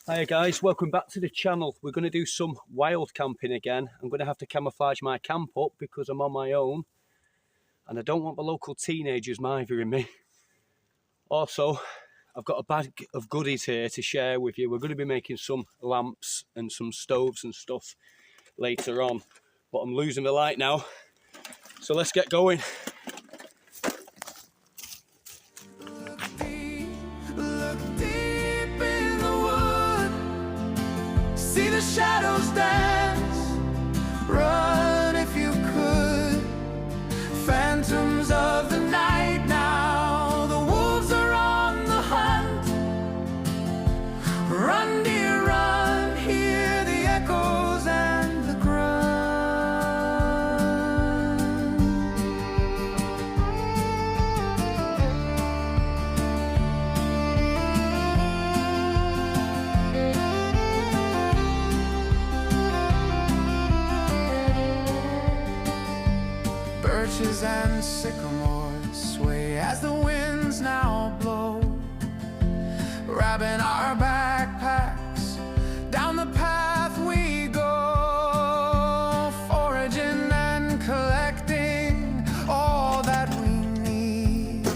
Hi guys, welcome back to the channel. We're going to do some wild camping again. I'm going to have to camouflage my camp up because I'm on my own and I don't want the local teenagers mithering me. Also, I've got a bag of goodies here to share with you. We're going to be making some lamps and some stoves and stuff later on, but I'm losing the light now, so let's get going. See the shadows dance, run if you could. Phantoms of the night now, the wolves are on the hunt. Run dear run, hear the echoes and the grunt. Birches and sycamores sway as the winds now blow, grabbing our backpacks, down the path we go, foraging and collecting all that we need,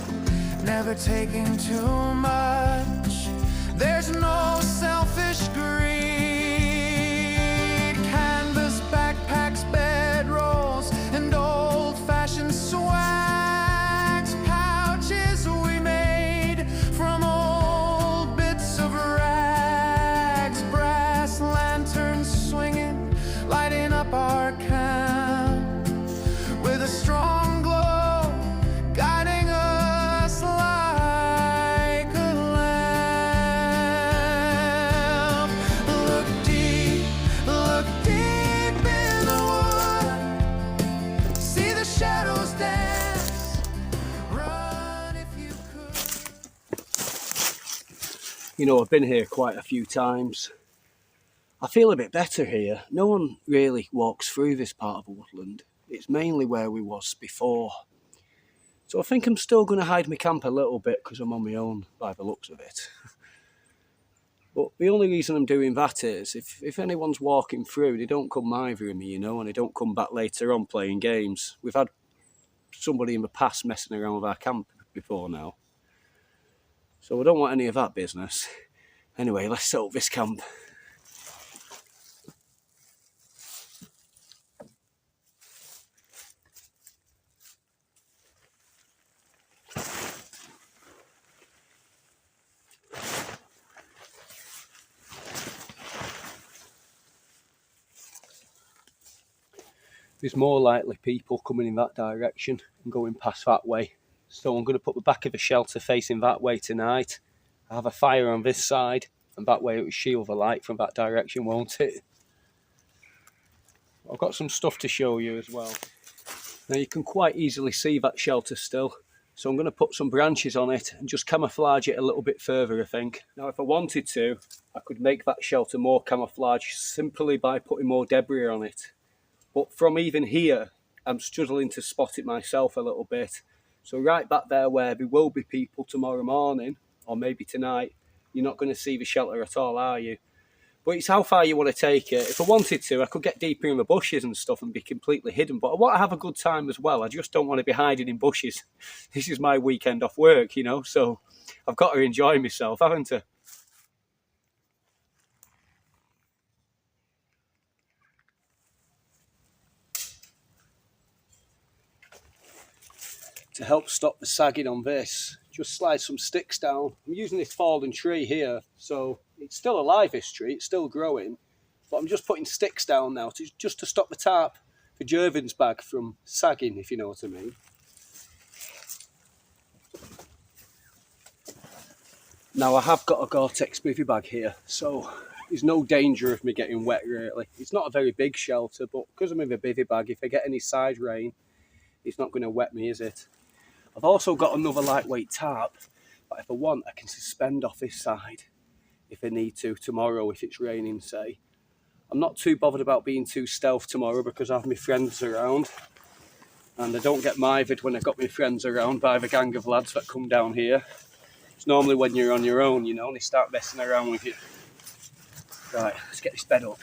never taking too much, there's no selfish greed. Canvas backpacks, bedrolls, and old-fashioned swags, pouches we made from old bits of rags, brass lanterns swinging, lighting up our camp with a strong glow, guiding us like a lamp. Look deep in the wood, see the shadows dance, run if you could. You know, I've been here quite a few times. I feel a bit better here. No one really walks through this part of the woodland. It's mainly where we was before. So I think I'm still going to hide my camp a little bit because I'm on my own by the looks of it. But the only reason I'm doing that is if anyone's walking through, they don't come mithering me, you know, and they don't come back later on playing games. We've had somebody in the past messing around with our camp before now. So I don't want any of that business. Anyway, let's set up this camp. There's more likely people coming in that direction and going past that way. So I'm going to put the back of the shelter facing that way tonight. I have a fire on this side and that way it will shield the light from that direction, won't it? I've got some stuff to show you as well. Now you can quite easily see that shelter still. So I'm going to put some branches on it and just camouflage it a little bit further, I think. Now if I wanted to, I could make that shelter more camouflage simply by putting more debris on it. But from even here, I'm struggling to spot it myself a little bit. So right back there where there will be people tomorrow morning, or maybe tonight, you're not going to see the shelter at all, are you? But it's how far you want to take it. If I wanted to, I could get deeper in the bushes and stuff and be completely hidden. But I want to have a good time as well. I just don't want to be hiding in bushes. This is my weekend off work, you know, so I've got to enjoy myself, haven't I? To help stop the sagging on this, just slide some sticks down. I'm using this fallen tree here, so it's still alive, this tree, it's still growing, but I'm just putting sticks down now just to stop the tarp, the Jervin's bag, from sagging, if you know what I mean. Now I have got a Gore-Tex bivy bag here, so there's no danger of me getting wet really. It's not a very big shelter, but because I'm in the bivy bag, if I get any side rain, it's not going to wet me, is it? I've also got another lightweight tarp, but if I want, I can suspend off this side if I need to tomorrow if it's raining, say. I'm not too bothered about being too stealth tomorrow because I have my friends around. And I don't get mithered when I've got my friends around by the gang of lads that come down here. It's normally when you're on your own, you know, and they start messing around with you. Right, let's get this bed up.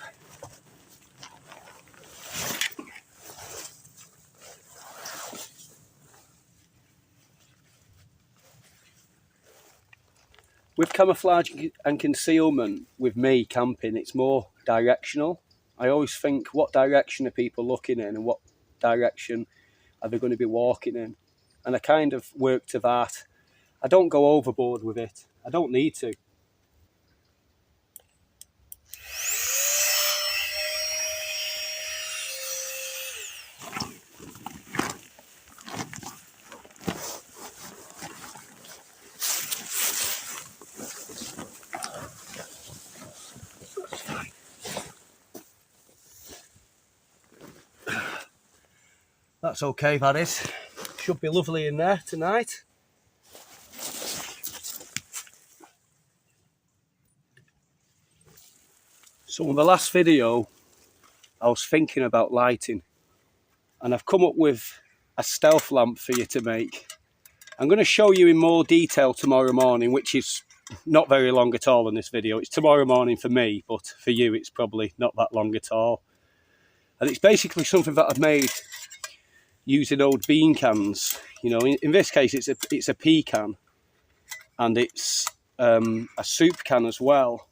With camouflage and concealment, with me camping, it's more directional. I always think, what direction are people looking in and what direction are they going to be walking in? And I kind of work to that. I don't go overboard with it. I don't need to. That's okay, that is. Should be lovely in there tonight. So in the last video, I was thinking about lighting, and I've come up with a stealth lamp for you to make. I'm going to show you in more detail tomorrow morning, which is not very long at all in this video. It's tomorrow morning for me, but for you it's probably not that long at all. And it's basically something that I've made using old bean cans. You know, in this case it's a pea can, and it's a soup can as well.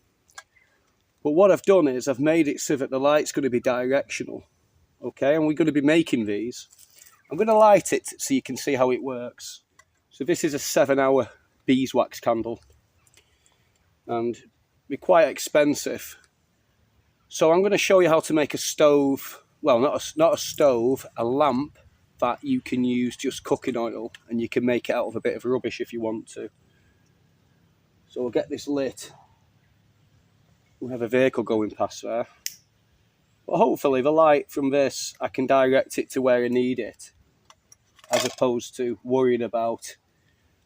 But what I've done is I've made it so that the light's going to be directional. Okay, and we're going to be making these. I'm going to light it so you can see how it works. So this is a 7-hour beeswax candle, and they're quite expensive. So I'm going to show you how to make a stove. Well, not a stove, a lamp that you can use just cooking oil, and you can make it out of a bit of rubbish if you want to. So we'll get this lit. We have a vehicle going past there. But hopefully the light from this, I can direct it to where I need it, as opposed to worrying about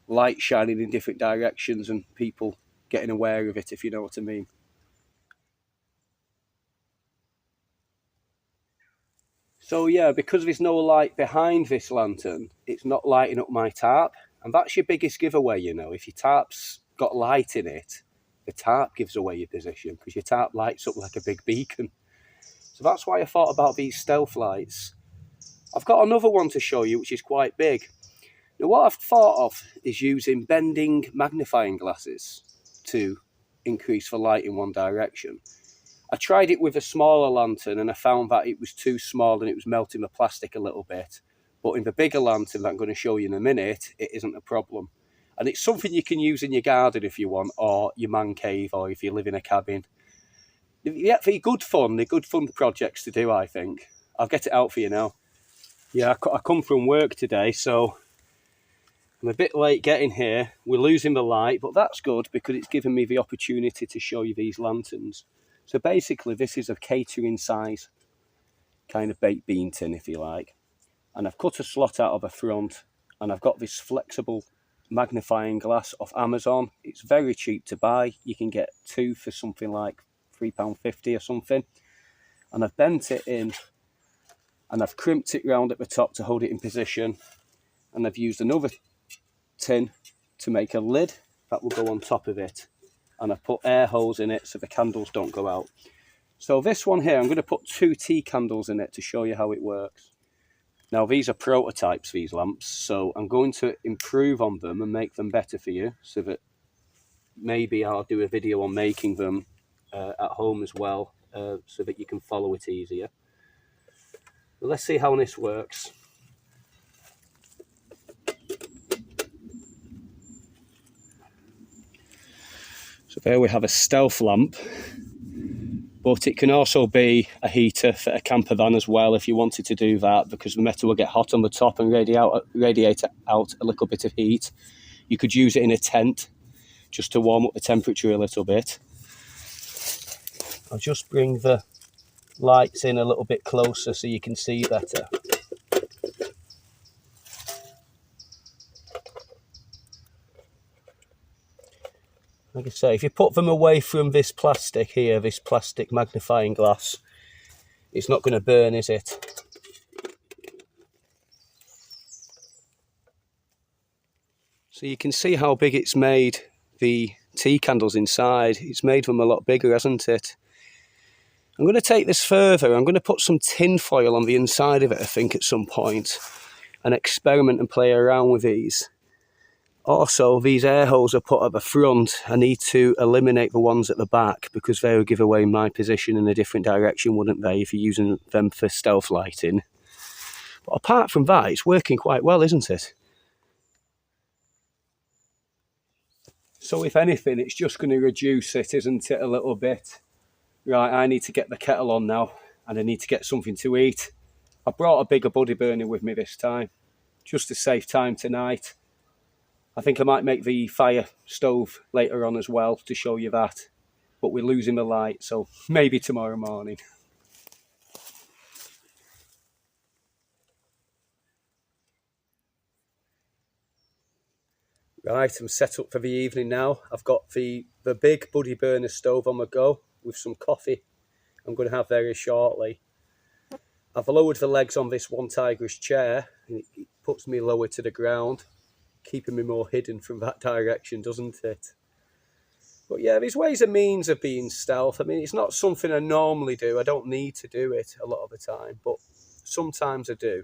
light shining in different directions and people getting aware of it, if you know what I mean. So yeah, because there's no light behind this lantern, it's not lighting up my tarp. And that's your biggest giveaway, you know. If your tarp's got light in it, the tarp gives away your position, because your tarp lights up like a big beacon. So that's why I thought about these stealth lights. I've got another one to show you which is quite big. Now what I've thought of is using bending magnifying glasses to increase the light in one direction. I tried it with a smaller lantern and I found that it was too small and it was melting the plastic a little bit. But in the bigger lantern that I'm going to show you in a minute, it isn't a problem. And it's something you can use in your garden if you want, or your man cave, or if you live in a cabin. Yeah, they're good fun. They're good fun projects to do, I think. I'll get it out for you now. Yeah, I come from work today, so I'm a bit late getting here. We're losing the light, but that's good because it's given me the opportunity to show you these lanterns. So basically, this is a catering size kind of baked bean tin, if you like. And I've cut a slot out of the front, and I've got this flexible magnifying glass off Amazon. It's very cheap to buy. You can get 2 for something like £3.50 or something. And I've bent it in, and I've crimped it round at the top to hold it in position. And I've used another tin to make a lid that will go on top of it. And I've put air holes in it so the candles don't go out. So this one here, I'm going to put 2 tea candles in it to show you how it works. Now these are prototypes, these lamps, so I'm going to improve on them and make them better for you, so that maybe I'll do a video on making them at home as well, so that you can follow it easier. But let's see how this works. So there we have a Stelth lamp, but it can also be a heater for a camper van as well if you wanted to do that, because the metal will get hot on the top and radiate out a little bit of heat. You could use it in a tent just to warm up the temperature a little bit. I'll just bring the lights in a little bit closer so you can see better. Like I say, if you put them away from this plastic here, this plastic magnifying glass, it's not going to burn, is it? So you can see how big it's made the tea candles inside. It's made them a lot bigger, hasn't it? I'm going to take this further. I'm going to put some tin foil on the inside of it, I think, at some point, and experiment and play around with these. Also, these air holes are put at the front. I need to eliminate the ones at the back because they would give away my position in a different direction, wouldn't they, if you're using them for stealth lighting. But apart from that, it's working quite well, isn't it? So if anything, it's just going to reduce it, isn't it, a little bit? Right, I need to get the kettle on now, and I need to get something to eat. I brought a bigger buddy burner with me this time, just to save time tonight. I think I might make the fire stove later on as well to show you that. But we're losing the light, so maybe tomorrow morning. Right, I'm set up for the evening now. I've got the big buddy burner stove on the go with some coffee I'm going to have very shortly. I've lowered the legs on this one tigress chair, and it puts me lower to the ground, keeping me more hidden from that direction, doesn't it? But yeah, there's ways and means of being stealth. I mean, it's not something I normally do. I don't need to do it a lot of the time, but sometimes I do.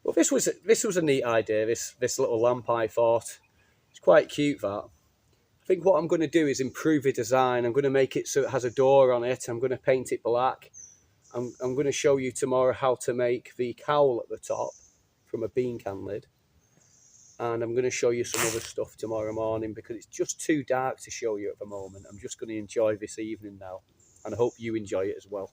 Well, this was a neat idea, this little lamp, I thought. It's quite cute, that. I think what I'm going to do is improve the design. I'm going to make it so it has a door on it. I'm going to paint it black. I'm going to show you tomorrow how to make the cowl at the top from a bean can lid. And I'm going to show you some other stuff tomorrow morning because it's just too dark to show you at the moment. I'm just going to enjoy this evening now. And I hope you enjoy it as well.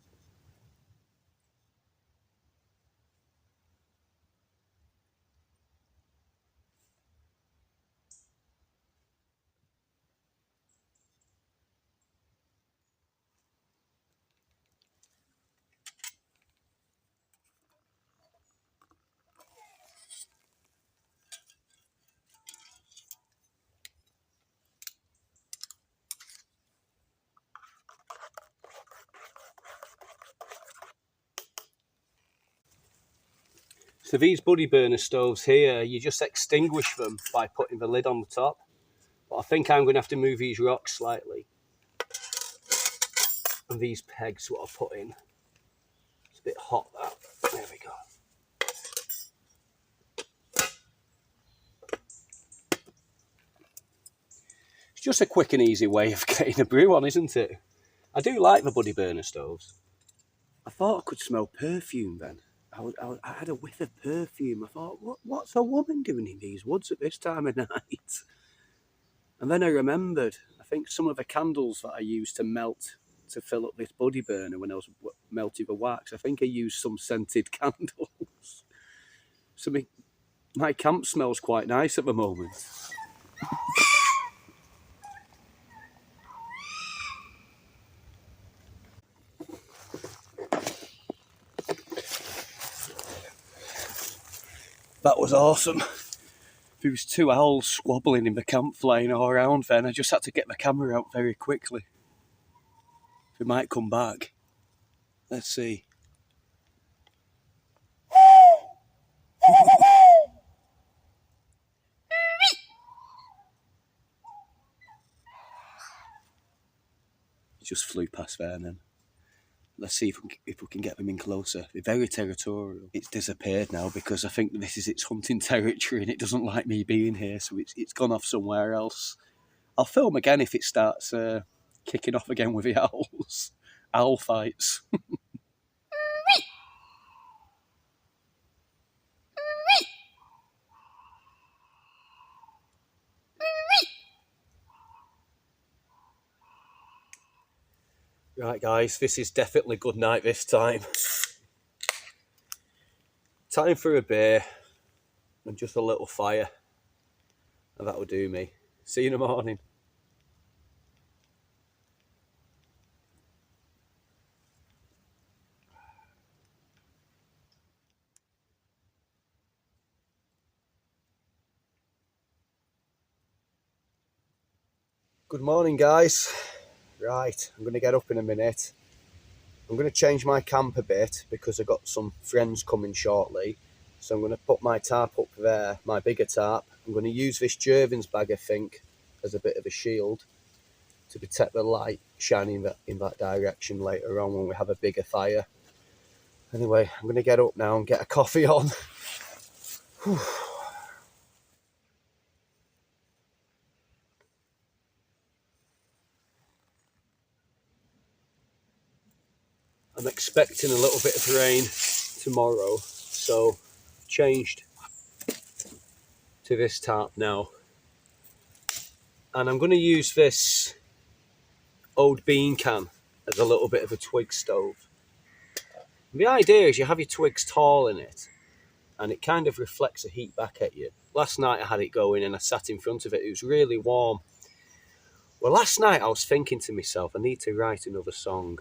So these buddy burner stoves here, you just extinguish them by putting the lid on the top. But I think I'm going to have to move these rocks slightly. And these pegs, what I put in. It's a bit hot, that. There we go. It's just a quick and easy way of getting a brew on, isn't it? I do like the buddy burner stoves. I thought I could smell perfume then. I had a whiff of perfume. I thought, what's a woman doing in these woods at this time of night? And then I remembered, I think some of the candles that I used to melt to fill up this buddy burner when I was melting the wax, I think I used some scented candles. So my camp smells quite nice at the moment. That was awesome. There was 2 owls squabbling in the camp flying all around then. I just had to get the camera out very quickly. They might come back. Let's see. It just flew past there then. Let's see if we can get them in closer. They're very territorial. It's disappeared now because I think this is its hunting territory and it doesn't like me being here, so it's gone off somewhere else. I'll film again if it starts kicking off again with the owls. Owl fights. Right guys, this is definitely good night this time. Time for a beer and just a little fire. And that'll do me. See you in the morning. Good morning guys. Right, I'm going to get up in a minute. I'm going to change my camp a bit because I've got some friends coming shortly. So I'm going to put my tarp up there, my bigger tarp. I'm going to use this Jervins bag, I think, as a bit of a shield. to protect the light shining in that direction later on when we have a bigger fire. Anyway, I'm going to get up now and get a coffee on. Whew. I'm expecting a little bit of rain tomorrow, so I've changed to this tarp now. And I'm going to use this old bean can as a little bit of a twig stove. And the idea is you have your twigs tall in it, and it kind of reflects the heat back at you. Last night I had it going and I sat in front of it. It was really warm. Well, last night I was thinking to myself, I need to write another song.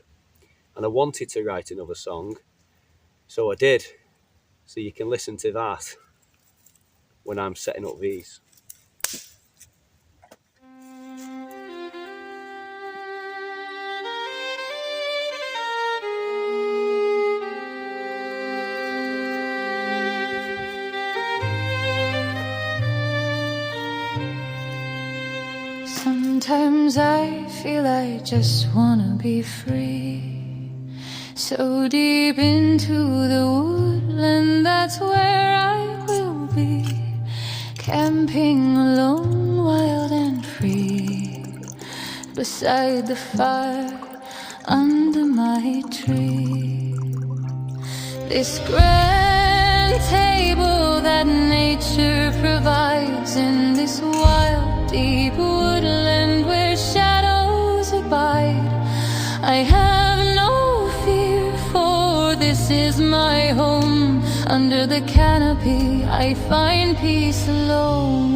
And I wanted to write another song, so I did. So you can listen to that when I'm setting up these. Sometimes I feel I just wanna be free. So deep into the woodland, that's where I will be. Camping alone, wild and free. Beside the fire, under my tree. This grand table that nature provides in this wild, deep woodland where shadows abide. I have no fear, for this is my home. Under the canopy I find peace alone.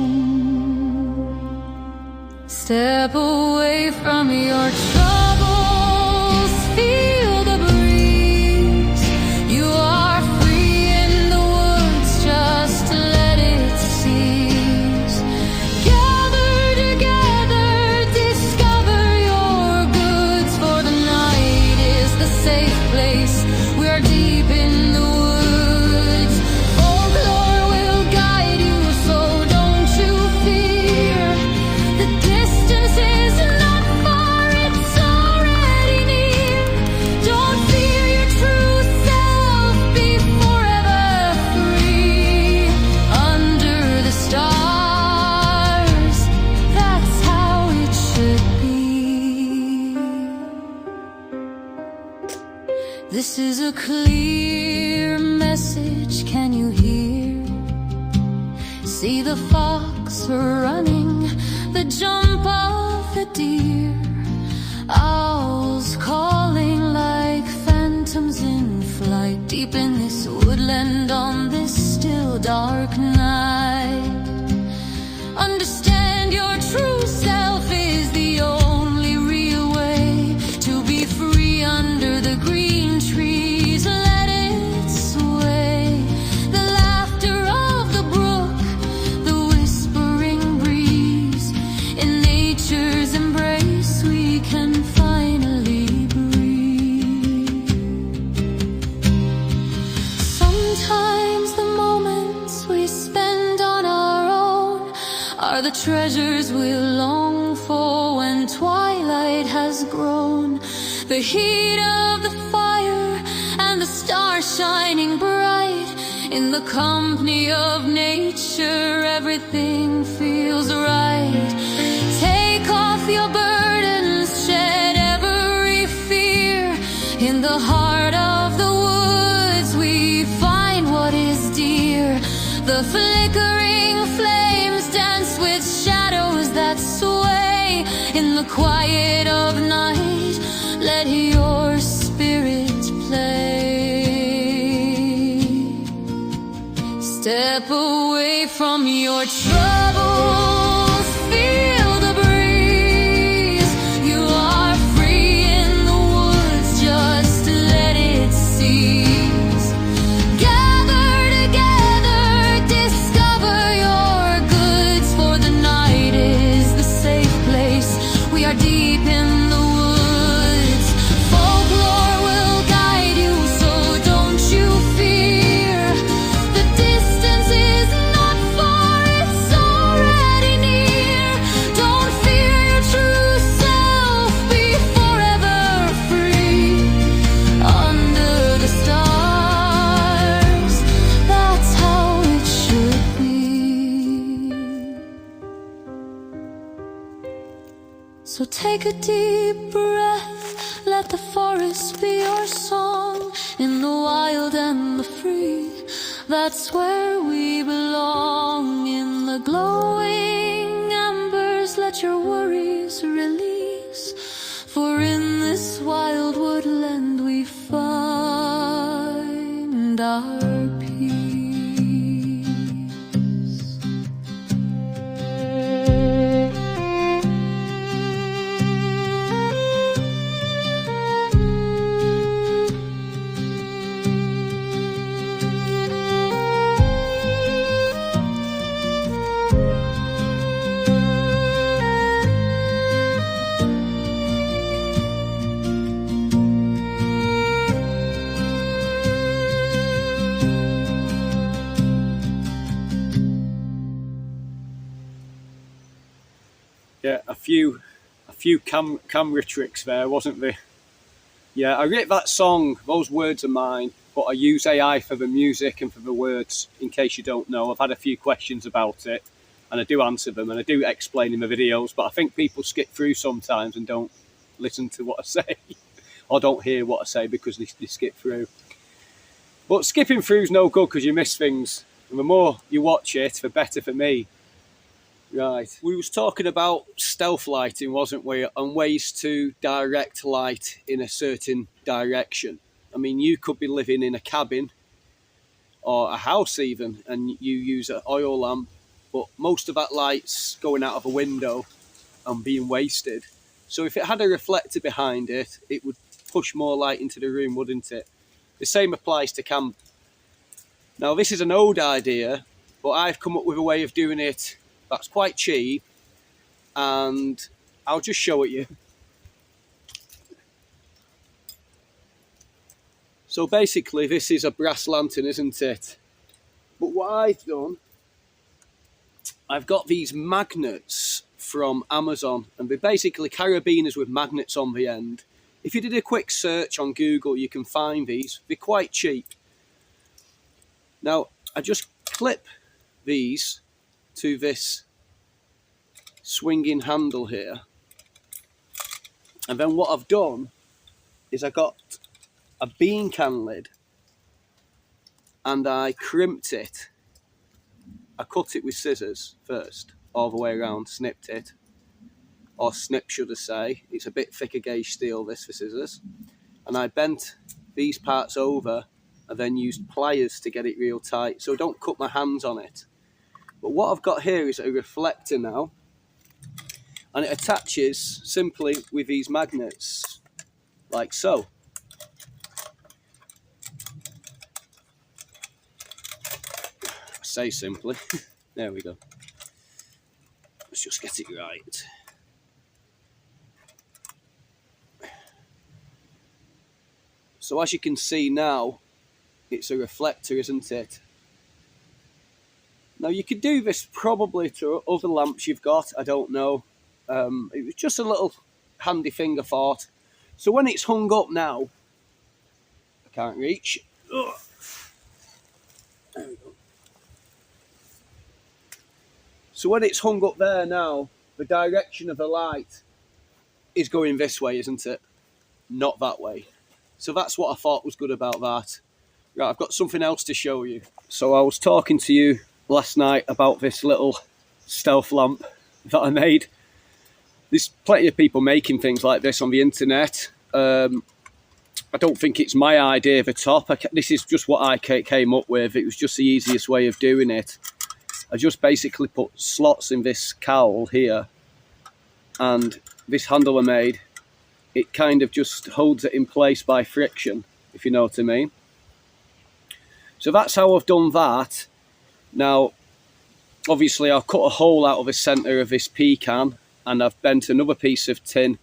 Step away from your troubles, feel the breeze. You are free in the woods, just let it seize. Gather together, discover your goods, for the night is the safe place. We are deep in the woods. Folklore will guide you, so don't you fear. The distance is not far, it's already near. Don't fear your true self, be forever free. Under the stars, that's how it should be. This is a clear message, can you hear? See the fox running, the jump of the deer. Owls calling like phantoms in flight, deep in this woodland on this still dark night. Understand your true self is the only real way to be free under the green trees. Let it sway. The laughter of the brook, the whispering breeze. In nature's embrace we can finally breathe. Sometimes the moments we spend on our own are the treasures we long for when twilight has grown. The heat of the fire and the stars shining bright. In the company of nature, everything feels right. Take off your burdens, shed every fear. In the heart of the woods we find what is dear. The flickering flames dance with shadows that sway. In the quiet of night, let your spirit play. Step away from your troubles, feel the breeze. You are free in the woods, just let it seize. Gather together, discover your goods, for the night is the safe place. We are deep in the woods. Folklore will guide you, so don't you fear. The distance is not far, it's So take a deep breath, let the forest be your song. In the wild and the free, that's where we belong. In the glowing embers, let your worries release. For in this wild woodland we find our peace. Yeah, a few camera tricks there, wasn't there? Yeah, I wrote that song, those words are mine, but I use AI for the music and for the words, in case you don't know. I've had a few questions about it, and I do answer them, and I do explain in the videos, but I think people skip through sometimes and don't listen to what I say, or don't hear what I say because they skip through. But skipping through is no good because you miss things, and the more you watch it, the better for me. Right, we was talking about stealth lighting, wasn't we, and ways to direct light in a certain direction. I mean, you could be living in a cabin or a house even, and you use an oil lamp, but most of that light's going out of a window and being wasted. So if it had a reflector behind it, it would push more light into the room, wouldn't it? The same applies to camp. Now, this is an old idea, but I've come up with a way of doing it that's quite cheap, and I'll just show it you. So basically this is a brass lantern, isn't it? But what I've done, I've got these magnets from Amazon, and they're basically carabiners with magnets on the end. If you did a quick search on Google, you can find these. They're quite cheap. Now, I just clip these to this swinging handle here, and then what I've done is I got a bean can lid and I crimped it. I cut it with scissors first, all the way around, snipped it, or snip should I say. It's a bit thicker gauge steel this for scissors, and I bent these parts over and then used pliers to get it real tight so don't cut my hands on it. But what I've got here is a reflector now, and it attaches simply with these magnets, like so. I say simply. There we go. Let's just get it right. So as you can see now, it's a reflector, isn't it? Now you could do this probably to other lamps you've got, I don't know. It was just a little handy thing I thought. So when it's hung up now, I can't reach. Ugh. There we go. So when it's hung up there now, the direction of the light is going this way, isn't it? Not that way. So that's what I thought was good about that. Right, I've got something else to show you. So I was talking to you last night about this little stealth lamp that I made. There's plenty of people making things like this on the internet. I don't think it's my idea of the top. This is just what I came up with. It was just the easiest way of doing it. I just basically put slots in this cowl here, and this handle I made, it kind of just holds it in place by friction, if you know what I mean. So that's how I've done that. Now, obviously I'll cut a hole out of the centre of this pecan, and I've bent another piece of tin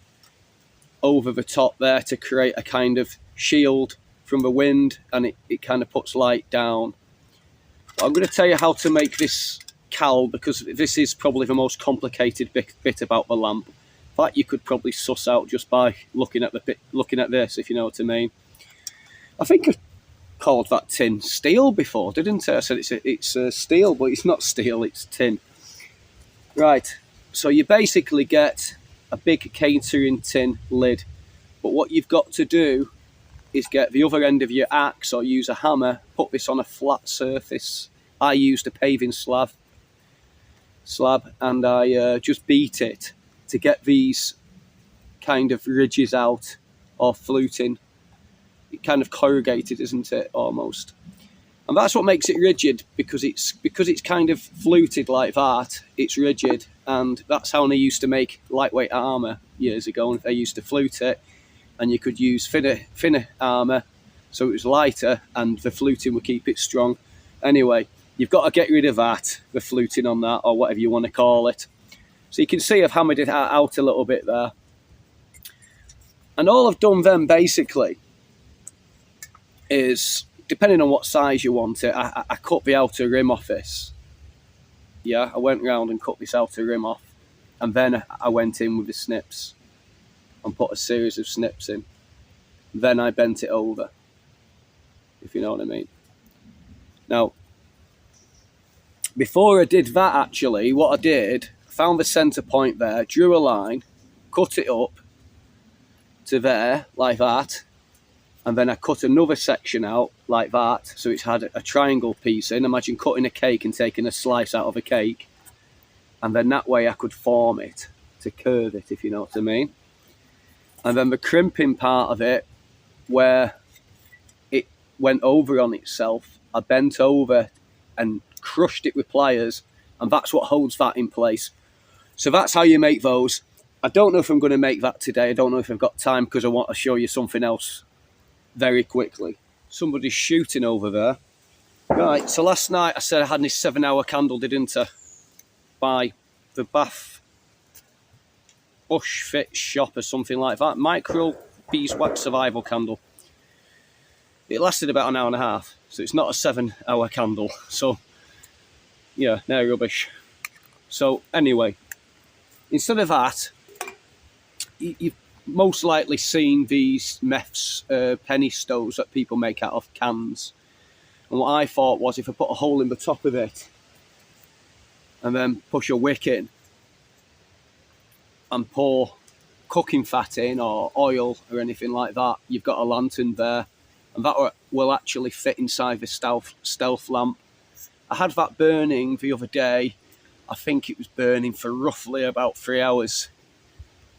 over the top there to create a kind of shield from the wind, and it kind of puts light down. But I'm going to tell you how to make this cowl, because this is probably the most complicated bit about the lamp. That you could probably suss out just by looking at this, if you know what I mean. I think I called that tin steel before, didn't I? I said it's steel, but it's not steel, it's tin. Right, so you basically get a big catering tin lid. But what you've got to do is get the other end of your axe or use a hammer, put this on a flat surface. I used a paving slab and I just beat it to get these kind of ridges out, or fluting. It kind of corrugated, isn't it, almost? And that's what makes it rigid, because it's kind of fluted like that. It's rigid, and that's how they used to make lightweight armour years ago. They used to flute it, and you could use thinner armour, so it was lighter, and the fluting would keep it strong. Anyway, you've got to get rid of that, the fluting on that, or whatever you want to call it. So you can see I've hammered it out a little bit there. And all I've done then basically is, depending on what size you want it, I cut the outer rim off this. Yeah, I went round and cut this outer rim off, and then I went in with the snips and put a series of snips in. Then I bent it over, if you know what I mean. Now, before I did that, actually, what I did, I found the centre point there, drew a line, cut it up to there, like that, and then I cut another section out like that, so it's had a triangle piece in. Imagine cutting a cake and taking a slice out of a cake, and then that way I could form it to curve it, if you know what I mean. And then the crimping part of it, where it went over on itself, I bent over and crushed it with pliers, and that's what holds that in place. So that's how you make those. I don't know if I'm going to make that today. I don't know if I've got time, because I want to show you something else very quickly. Somebody's shooting over there. Right, so last night I said I had this 7-hour candle, didn't I? By the Bath Bush Fit shop or something like that. Micro beeswax survival candle. It lasted about an hour and a half, so it's not a 7-hour candle. So, yeah, no rubbish. So, anyway, instead of that, you've most likely seen these meths penny stoves that people make out of cans. And what I thought was, if I put a hole in the top of it and then push a wick in and pour cooking fat in, or oil or anything like that, you've got a lantern there, and that will actually fit inside the Stelth lamp. I had that burning the other day. I think it was burning for roughly about 3 hours.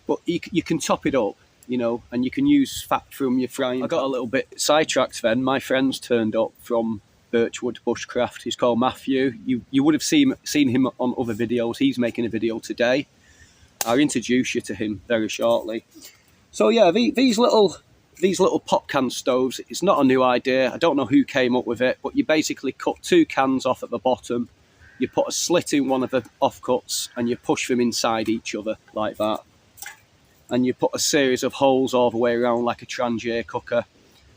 But you can top it up, you know, and you can use fat from your frying. I got a little bit sidetracked then. My friend's turned up from Birchwood Bushcraft. He's called Matthew. You would have seen him on other videos. He's making a video today. I'll introduce you to him very shortly. So yeah, these little pop can stoves, it's not a new idea. I don't know who came up with it, but you basically cut 2 cans off at the bottom. You put a slit in one of the offcuts, and you push them inside each other like that. And you put a series of holes all the way around, like a Trangier cooker.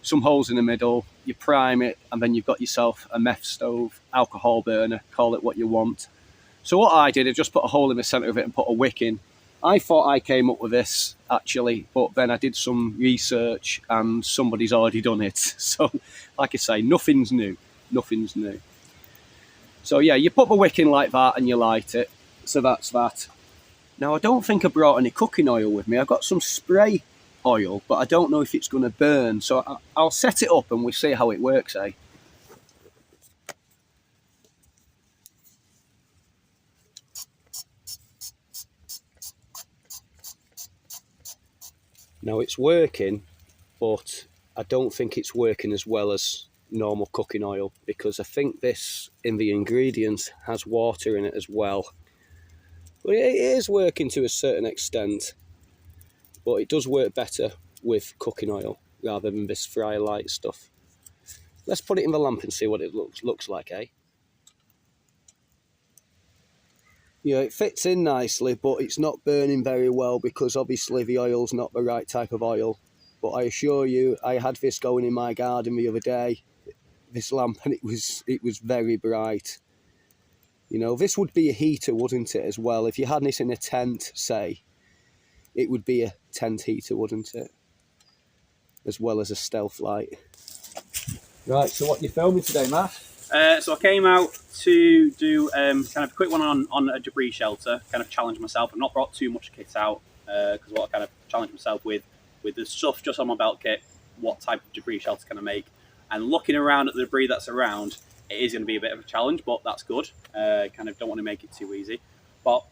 Some holes in the middle, you prime it, and then you've got yourself a meth stove, alcohol burner, call it what you want. So what I did, I just put a hole in the centre of it and put a wick in. I thought I came up with this, actually, but then I did some research and somebody's already done it. So, like I say, nothing's new. Nothing's new. So yeah, you put the wick in like that and you light it. So that's that. Now, I don't think I brought any cooking oil with me. I've got some spray oil, but I don't know if it's going to burn. So I'll set it up and we'll see how it works, eh? Now, it's working, but I don't think it's working as well as normal cooking oil, because I think this, in the ingredients, has water in it as well. But it is working to a certain extent, but it does work better with cooking oil rather than this fry light stuff. Let's put it in the lamp and see what it looks like, eh? Yeah, it fits in nicely, but it's not burning very well because obviously the oil's not the right type of oil. But I assure you, I had this going in my garden the other day, this lamp, and it was very bright. You know, this would be a heater, wouldn't it, as well? If you had this in a tent, say, it would be a tent heater, wouldn't it? As well as a Stelth light. Right, so what are you filming today, Matt? So I came out to do kind of a quick one on a debris shelter, kind of challenge myself. I've not brought too much kit out. because I want to kind of challenge myself with the stuff just on my belt kit, what type of debris shelter can I make, and looking around at the debris that's around, it is going to be a bit of a challenge, but that's good. Kind of don't want to make it too easy. But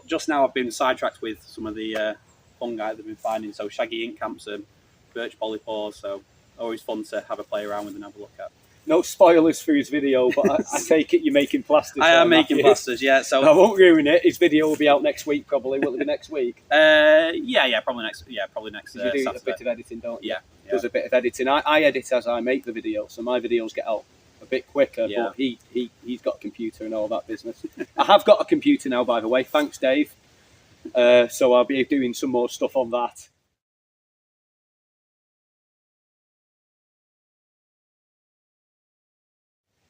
just now I've been sidetracked with some of the fungi that I've been finding. So shaggy ink camps and birch polypores. So always fun to have a play around with and have a look at. No spoilers for his video, but I take it you're making plasters. I am making plasters, yeah. So I won't ruin it. His video will be out next week, probably. Will it be next week? Yeah, probably next. Yeah, probably next. You do Saturday. a bit of editing, don't you? Yeah. Does a bit of editing. I edit as I make the video, so my videos get out a bit quicker. Yeah. But he's got a computer and all that business. I have got a computer now, by the way. Thanks, Dave. So I'll be doing some more stuff on that.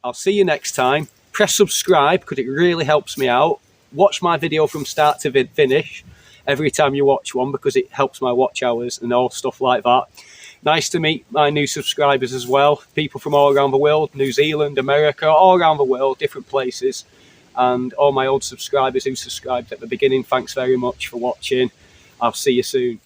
I'll see you next time. Press subscribe because it really helps me out. Watch my video from start to finish every time you watch one because it helps my watch hours and all stuff like that. Nice to meet my new subscribers as well. People from all around the world, New Zealand, America, all around the world, different places. And all my old subscribers who subscribed at the beginning, thanks very much for watching. I'll see you soon.